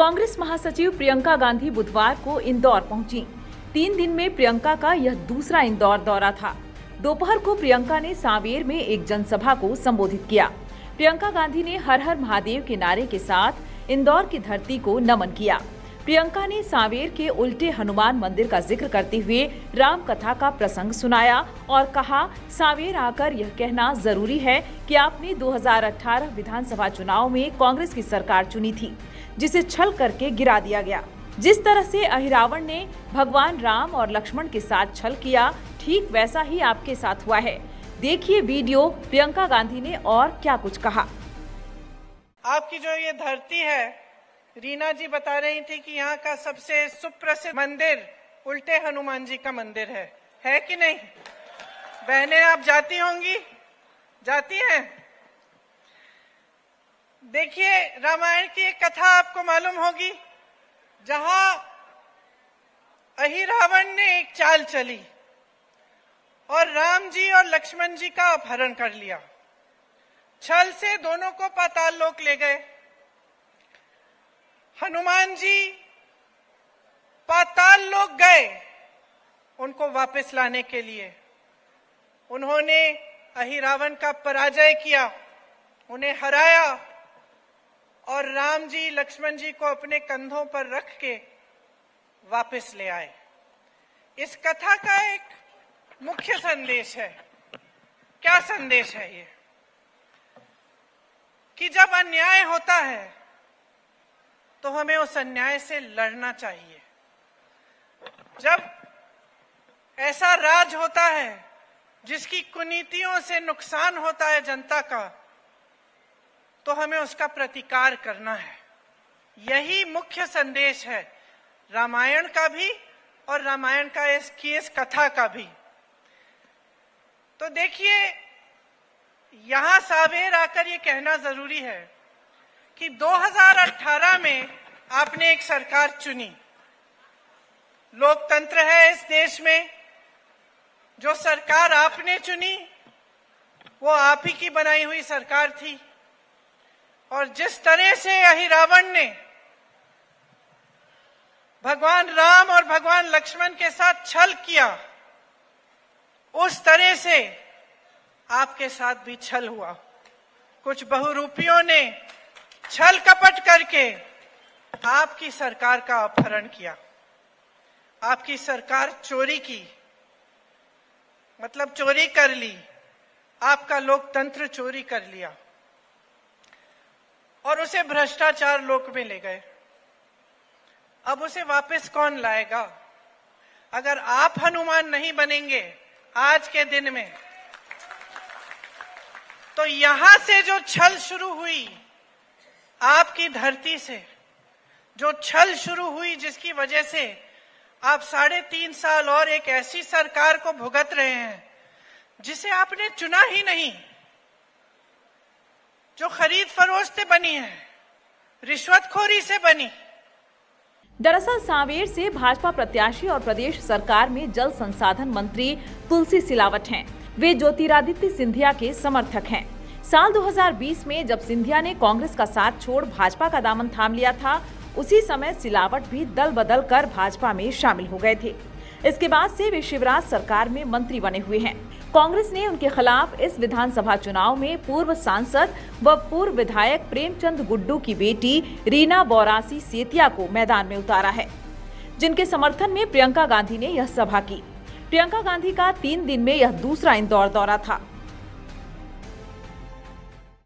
कांग्रेस महासचिव प्रियंका गांधी बुधवार को इंदौर पहुंची। 3 दिन में प्रियंका का यह दूसरा इंदौर दौरा था। दोपहर को प्रियंका ने सांवेर में एक जनसभा को संबोधित किया। प्रियंका गांधी ने हर हर महादेव के नारे के साथ इंदौर की धरती को नमन किया। प्रियंका ने सांवेर के उल्टे हनुमान मंदिर का जिक्र करते हुए राम कथा का प्रसंग सुनाया और कहा, सांवेर आकर यह कहना जरूरी है कि आपने 2018 विधानसभा चुनाव में कांग्रेस की सरकार चुनी थी, जिसे छल करके गिरा दिया गया। जिस तरह से अहिरावण ने भगवान राम और लक्ष्मण के साथ छल किया, ठीक वैसा ही आपके साथ हुआ है। देखिए वीडियो, प्रियंका गांधी ने और क्या कुछ कहा। आपकी जो ये धरती है, रीना जी बता रही थी कि यहाँ का सबसे सुप्रसिद्ध मंदिर उल्टे हनुमान जी का मंदिर है कि नहीं? बहनें आप जाती होंगी, जाती हैं? देखिए, रामायण की एक कथा आपको मालूम होगी, जहां अहिरावण ने एक चाल चली और राम जी और लक्ष्मण जी का अपहरण कर लिया। छल से दोनों को पाताल लोक ले गए। हनुमान जी पाताल लोक गए उनको वापस लाने के लिए। उन्होंने अहिरावण का पराजय किया, उन्हें हराया और राम जी लक्ष्मण जी को अपने कंधों पर रख के वापस ले आए। इस कथा का एक मुख्य संदेश है। क्या संदेश है ये? कि जब अन्याय होता है तो हमें उस अन्याय से लड़ना चाहिए। जब ऐसा राज होता है जिसकी कुनीतियों से नुकसान होता है जनता का, तो हमें उसका प्रतिकार करना है। यही मुख्य संदेश है रामायण का भी और रामायण का इस कथा का भी। तो देखिए, यहां सांवेर आकर ये कहना जरूरी है कि 2018 में आपने एक सरकार चुनी। लोकतंत्र है इस देश में। जो सरकार आपने चुनी वो आप ही की बनाई हुई सरकार थी। और जिस तरह से अहिरावण ने भगवान राम और भगवान लक्ष्मण के साथ छल किया, उस तरह से आपके साथ भी छल हुआ। कुछ बहुरूपियों ने छल कपट करके आपकी सरकार का अपहरण किया। आपकी सरकार चोरी की, मतलब चोरी कर ली। आपका लोकतंत्र चोरी कर लिया और उसे भ्रष्टाचार लोक में ले गए। अब उसे वापस कौन लाएगा? अगर आप हनुमान नहीं बनेंगे आज के दिन में, तो यहां से जो छल शुरू हुई, आपकी धरती से जो छल शुरू हुई, जिसकी वजह से आप 3.5 साल और एक ऐसी सरकार को भुगत रहे हैं जिसे आपने चुना ही नहीं, जो खरीद फरोख्त से बनी है, रिश्वतखोरी से बनी। दरअसल सांवेर से भाजपा प्रत्याशी और प्रदेश सरकार में जल संसाधन मंत्री तुलसी सिलावट हैं। वे ज्योतिरादित्य सिंधिया के समर्थक हैं। साल 2020 में जब सिंधिया ने कांग्रेस का साथ छोड़ भाजपा का दामन थाम लिया था, उसी समय सिलावट भी दल बदल कर भाजपा में शामिल हो गए थे। इसके बाद से वे शिवराज सरकार में मंत्री बने हुए हैं। कांग्रेस ने उनके खिलाफ इस विधानसभा चुनाव में पूर्व सांसद व पूर्व विधायक प्रेमचंद गुड्डू की बेटी रीना बौरासी सेतिया को मैदान में उतारा है, जिनके समर्थन में प्रियंका गांधी ने यह सभा की। प्रियंका गांधी का 3 दिन में यह दूसरा इंदौर दौरा था।